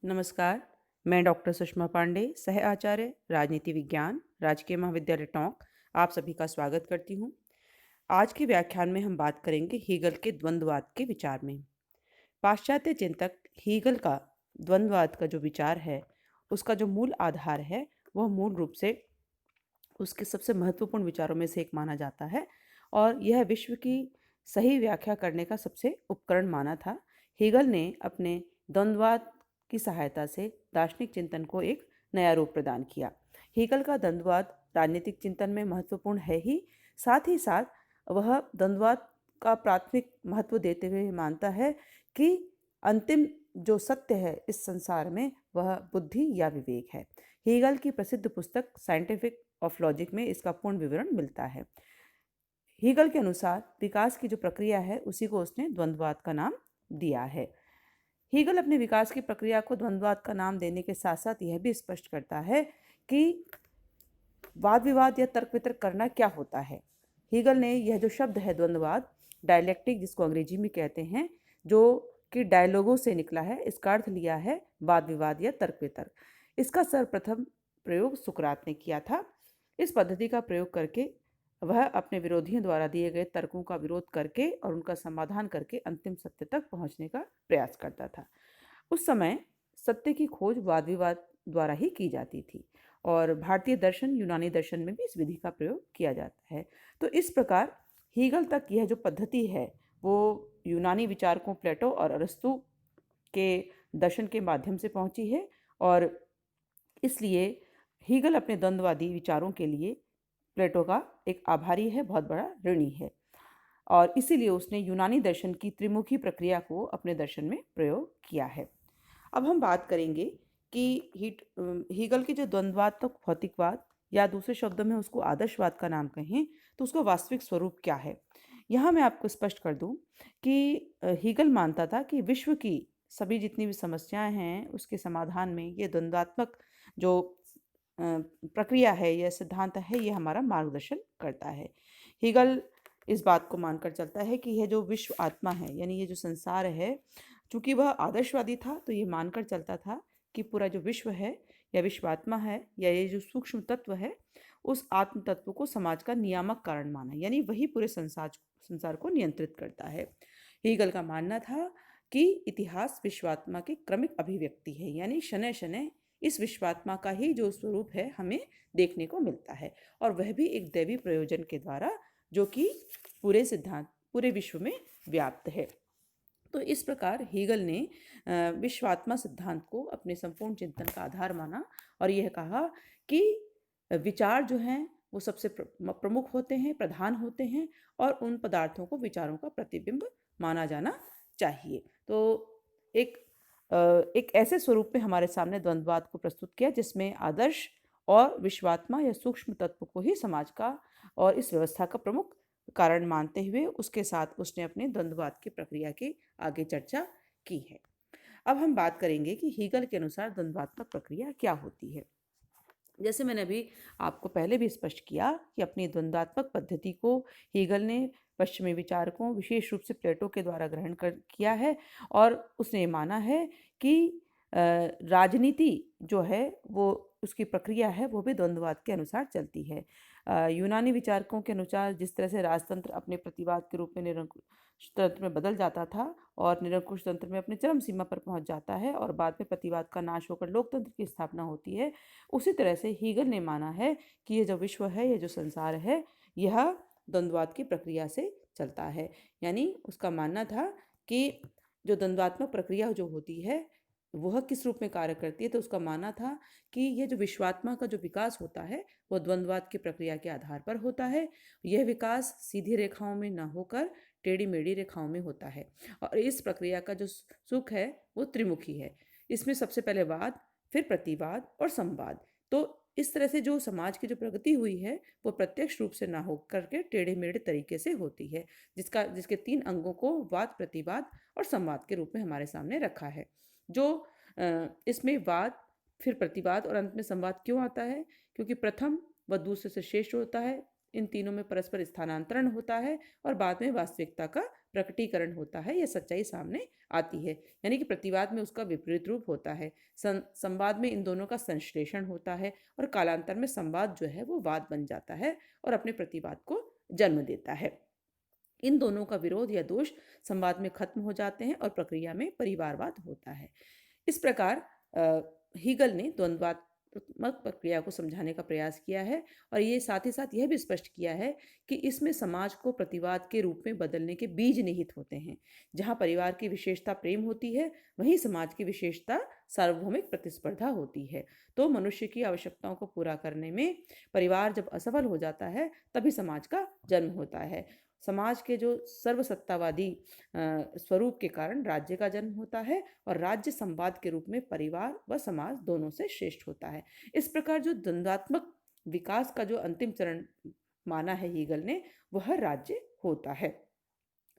नमस्कार। मैं डॉक्टर सुषमा पांडे, सह आचार्य राजनीति विज्ञान, राजकीय महाविद्यालय टोंक, आप सभी का स्वागत करती हूँ। आज के व्याख्यान में हम बात करेंगे हीगल के द्वंद्ववाद के विचार में। पाश्चात्य चिंतक हीगल का द्वंद्ववाद का जो विचार है, उसका जो मूल आधार है, वह मूल रूप से उसके सबसे महत्वपूर्ण विचारों में से एक माना जाता है और यह विश्व की सही व्याख्या करने का सबसे उपकरण माना था। हीगल ने अपने द्वंद्ववाद की सहायता से दार्शनिक चिंतन को एक नया रूप प्रदान किया। हीगल का द्वंद्ववाद राजनीतिक चिंतन में महत्वपूर्ण है ही साथ वह द्वंद्ववाद का प्राथमिक महत्व देते हुए मानता है कि अंतिम जो सत्य है इस संसार में वह बुद्धि या विवेक है। हीगल की प्रसिद्ध पुस्तक साइंटिफिक ऑफ लॉजिक में इसका पूर्ण विवरण मिलता है। हीगल के अनुसार विकास की जो प्रक्रिया है उसी को उसने द्वंद्ववाद का नाम दिया है। हीगल अपने विकास की प्रक्रिया को द्वंद्ववाद का नाम देने के साथ साथ यह भी स्पष्ट करता है कि वाद विवाद या तर्क वितर्क करना क्या होता है। हीगल ने यह जो शब्द है द्वंद्ववाद, डायलेक्टिक जिसको अंग्रेजी में कहते हैं, जो कि डायलॉगों से निकला है, इसका अर्थ लिया है वाद विवाद या तर्क वितर्क। इसका सर्वप्रथम प्रयोग सुकरात ने किया था। इस पद्धति का प्रयोग करके वह अपने विरोधियों द्वारा दिए गए तर्कों का विरोध करके और उनका समाधान करके अंतिम सत्य तक पहुंचने का प्रयास करता था। उस समय सत्य की खोज वाद विवाद द्वारा ही की जाती थी और भारतीय दर्शन, यूनानी दर्शन में भी इस विधि का प्रयोग किया जाता है। तो इस प्रकार हीगल तक यह जो पद्धति है वो यूनानी विचारकों प्लेटो और अरस्तु के दर्शन के माध्यम से पहुंची है और इसलिए हीगल अपने द्वंद्ववादी विचारों के लिए प्लेटो का एक आभारी है, बहुत बड़ा ऋणी है और इसीलिए उसने यूनानी दर्शन की त्रिमुखी प्रक्रिया को अपने दर्शन में प्रयोग किया है। अब हम बात करेंगे कि हीगल के जो द्वंद्वात्मक भौतिकवाद या दूसरे शब्दों में उसको आदर्शवाद का नाम कहें तो उसका वास्तविक स्वरूप क्या है। यहाँ मैं आपको स्पष्ट कर दूं कि हीगल मानता था कि विश्व की सभी जितनी भी समस्याएं हैं उसके समाधान में ये द्वंद्वात्मक जो प्रक्रिया है, यह सिद्धांत है, ये हमारा मार्गदर्शन करता है। हीगल इस बात को मानकर चलता है कि यह जो विश्व आत्मा है यानी ये जो संसार है, चूंकि वह आदर्शवादी था तो ये मानकर चलता था कि पूरा जो विश्व है या विश्वात्मा है या ये जो सूक्ष्म तत्व है, उस आत्म तत्व को समाज का नियामक कारण माना, यानी वही पूरे संसार को नियंत्रित करता है। हीगल का मानना था कि इतिहास विश्वात्मा की क्रमिक अभिव्यक्ति है, यानी शनय शनय इस विश्वात्मा का ही जो स्वरूप है हमें देखने को मिलता है और वह भी एक दैवी प्रयोजन के द्वारा, जो कि पूरे विश्व में व्याप्त है। तो इस प्रकार हीगल ने विश्वात्मा सिद्धांत को अपने संपूर्ण चिंतन का आधार माना और यह कहा कि विचार जो हैं वो सबसे प्रमुख होते हैं, प्रधान होते हैं और उन पदार्थों को विचारों का प्रतिबिंब माना जाना चाहिए। तो एक एक ऐसे स्वरूप में हमारे सामने द्वंद्ववाद को प्रस्तुत किया जिसमें आदर्श और विश्वात्मा या सूक्ष्म तत्व को ही समाज का और इस व्यवस्था का प्रमुख कारण मानते हुए उसके साथ उसने अपने द्वंद्ववाद की प्रक्रिया की आगे चर्चा की है। अब हम बात करेंगे कि हीगल के अनुसार द्वंद्वात्मक प्रक्रिया क्या होती है। जैसे मैंने अभी आपको पहले भी स्पष्ट किया कि अपनी द्वंद्वात्मक पद्धति को हीगल ने पश्चिमी विचारकों, विशेष रूप से प्लेटो के द्वारा ग्रहण कर किया है और उसने माना है कि राजनीति जो है वो उसकी प्रक्रिया है वो भी द्वंद्ववाद के अनुसार चलती है। यूनानी विचारकों के अनुसार जिस तरह से राजतंत्र अपने प्रतिवाद के रूप में निरंकुश तंत्र में बदल जाता था और निरंकुश तंत्र में अपने चरम सीमा पर पहुंच जाता है और बाद में प्रतिवाद का नाश होकर लोकतंत्र की स्थापना होती है, उसी तरह से हीगल ने माना है कि ये जो विश्व है, ये जो संसार है, यह द्वंद्ववाद की प्रक्रिया से चलता है। यानी उसका मानना था कि जो द्वंद्वात्मक प्रक्रिया जो होती है वह किस रूप में कार्य करती है, तो उसका मानना था कि यह जो विश्वात्मा का जो विकास होता है वो द्वंद्ववाद की प्रक्रिया के आधार पर होता है। यह विकास सीधी रेखाओं में न होकर टेढ़ी मेढ़ी रेखाओं में होता है और इस प्रक्रिया का जो सुख है वो त्रिमुखी है। इसमें सबसे पहले वाद, फिर प्रतिवाद और संवाद। तो इस तरह से जो समाज की जो प्रगति हुई है वो प्रत्यक्ष रूप से ना हो करके टेढ़े मेढ़े तरीके से होती है, जिसके 3 अंगों को वाद, प्रतिवाद और संवाद के रूप में हमारे सामने रखा है। जो इसमें वाद, फिर प्रतिवाद और अंत में संवाद क्यों आता है? क्योंकि प्रथम व दूसरे से श्रेष्ठ होता है, इन तीनों में परस्पर स्थानांतरण होता है और बाद में वास्तविकता का प्रकटीकरण होता है या सच्चाई सामने आती है, यानी कि प्रतिवाद में उसका विपरीत रूप होता है। संवाद में इन दोनों का संश्लेषण होता है और कालांतर में संवाद जो है वो वाद बन जाता है और अपने प्रतिवाद को जन्म देता है। इन दोनों का विरोध या दोष संवाद में खत्म हो जाते हैं और प्रक्रिया में परिवारवाद होता है। इस प्रकार हीगल ने द्वंद्वात्मक प्रक्रिया को समझाने का प्रयास किया है और ये साथ ही साथ यह भी स्पष्ट किया है कि इसमें समाज को प्रतिवाद के रूप में बदलने के बीज निहित होते हैं। जहाँ परिवार की विशेषता प्रेम होती है, वहीं समाज की विशेषता सार्वभौमिक प्रतिस्पर्धा होती है। तो मनुष्य की आवश्यकताओं को पूरा करने में परिवार जब असफल हो जाता है, तभी समाज का जन्म होता है। समाज के जो सर्वसत्तावादी स्वरूप के कारण राज्य का जन्म होता है और राज्य संवाद के रूप में परिवार व समाज दोनों से श्रेष्ठ होता है। इस प्रकार जो द्वंद्वात्मक विकास का जो अंतिम चरण माना है हीगल ने, वह राज्य होता है।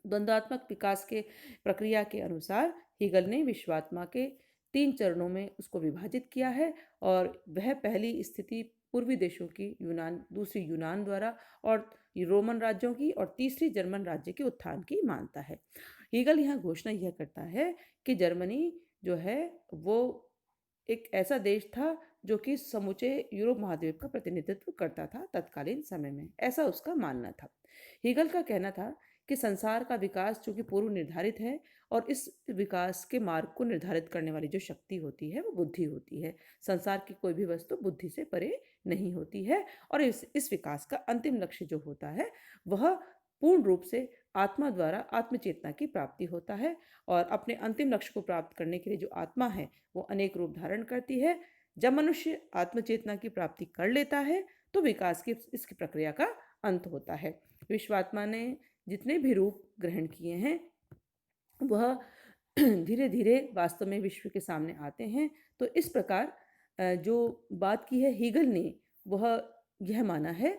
द्वंद्वात्मक विकास के प्रक्रिया के अनुसार हीगल ने विश्वात्मा के 3 चरणों में उसको विभाजित किया है और वह पहली स्थिति पूर्वी देशों की यूनान, दूसरी यूनान द्वारा और रोमन राज्यों की और तीसरी जर्मन राज्य के उत्थान की मानता है। हीगल यहाँ घोषणा यह करता है कि जर्मनी जो है वो एक ऐसा देश था जो कि समूचे यूरोप महाद्वीप का प्रतिनिधित्व करता था तत्कालीन समय में, ऐसा उसका मानना था। हीगल का कहना था कि संसार का विकास चूंकि पूर्व निर्धारित है और इस विकास के मार्ग को निर्धारित करने वाली जो शक्ति होती है वो बुद्धि होती है। संसार की कोई भी वस्तु बुद्धि से परे नहीं होती है और इस विकास का अंतिम लक्ष्य जो होता है वह पूर्ण रूप से आत्मा द्वारा आत्मचेतना की प्राप्ति होता है और अपने अंतिम लक्ष्य को प्राप्त करने के लिए जो आत्मा है वो अनेक रूप धारण करती है। जब मनुष्य आत्मचेतना की प्राप्ति कर लेता है तो विकास की इसकी प्रक्रिया का अंत होता है। विश्वात्मा ने जितने भी रूप ग्रहण किए हैं वह धीरे धीरे वास्तव में विश्व के सामने आते हैं। तो इस प्रकार जो बात की है हीगल ने, वह यह माना है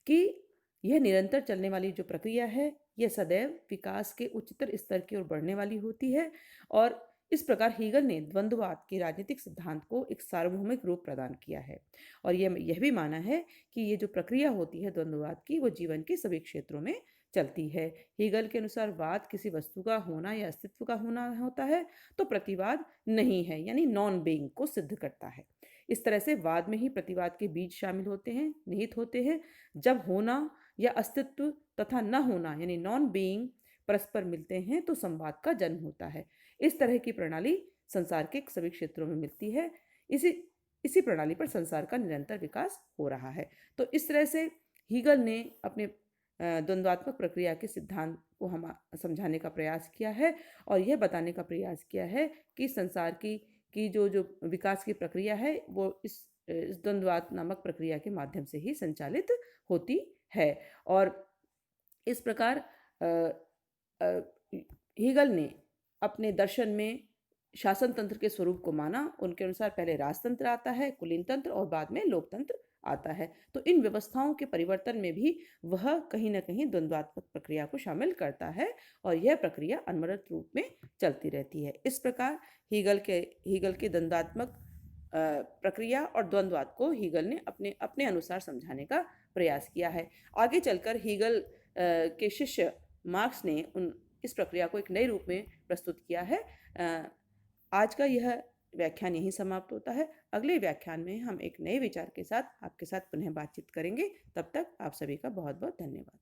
कि यह निरंतर चलने वाली जो प्रक्रिया है यह सदैव विकास के उच्चतर स्तर की ओर बढ़ने वाली होती है और इस प्रकार हीगल ने द्वंद्ववाद के राजनीतिक सिद्धांत को एक सार्वभौमिक रूप प्रदान किया है और यह भी माना है कि ये जो प्रक्रिया होती है द्वंद्ववाद की, वो जीवन के सभी क्षेत्रों में चलती है। हीगल के अनुसार वाद किसी वस्तु का होना या अस्तित्व का होना होता है तो प्रतिवाद नहीं है, यानी नॉन बीइंग को सिद्ध करता है। इस तरह से वाद में ही प्रतिवाद के बीज शामिल होते हैं, निहित होते हैं। जब होना या अस्तित्व तथा न होना यानी नॉन बीइंग परस्पर मिलते हैं तो संवाद का जन्म होता है। इस तरह की प्रणाली संसार के सभी क्षेत्रों में मिलती है। इसी इसी प्रणाली पर संसार का निरंतर विकास हो रहा है। तो इस तरह से हीगल ने अपने द्वंद्वात्मक प्रक्रिया के सिद्धांत को हम समझाने का प्रयास किया है और यह बताने का प्रयास किया है कि संसार की जो जो विकास की प्रक्रिया है वो इस द्वंद्वात नामक प्रक्रिया के माध्यम से ही संचालित होती है। और इस प्रकार हीगल ने अपने दर्शन में शासन तंत्र के स्वरूप को माना। उनके अनुसार पहले राजतंत्र आता है, कुलीन तंत्र और बाद में लोकतंत्र आता है। तो इन व्यवस्थाओं के परिवर्तन में भी वह कहीं ना कहीं द्वंद्वात्मक प्रक्रिया को शामिल करता है और यह प्रक्रिया अनवरत रूप में चलती रहती है। इस प्रकार हीगल के द्वंद्वात्मक प्रक्रिया और द्वंद्वाद को हीगल ने अपने अपने अनुसार समझाने का प्रयास किया है। आगे चलकर हीगल के शिष्य मार्क्स ने इस प्रक्रिया को एक नए रूप में प्रस्तुत किया है। आज का यह व्याख्यान यहीं समाप्त होता है। अगले व्याख्यान में हम एक नए विचार के साथ आपके साथ पुनः बातचीत करेंगे। तब तक आप सभी का बहुत बहुत धन्यवाद।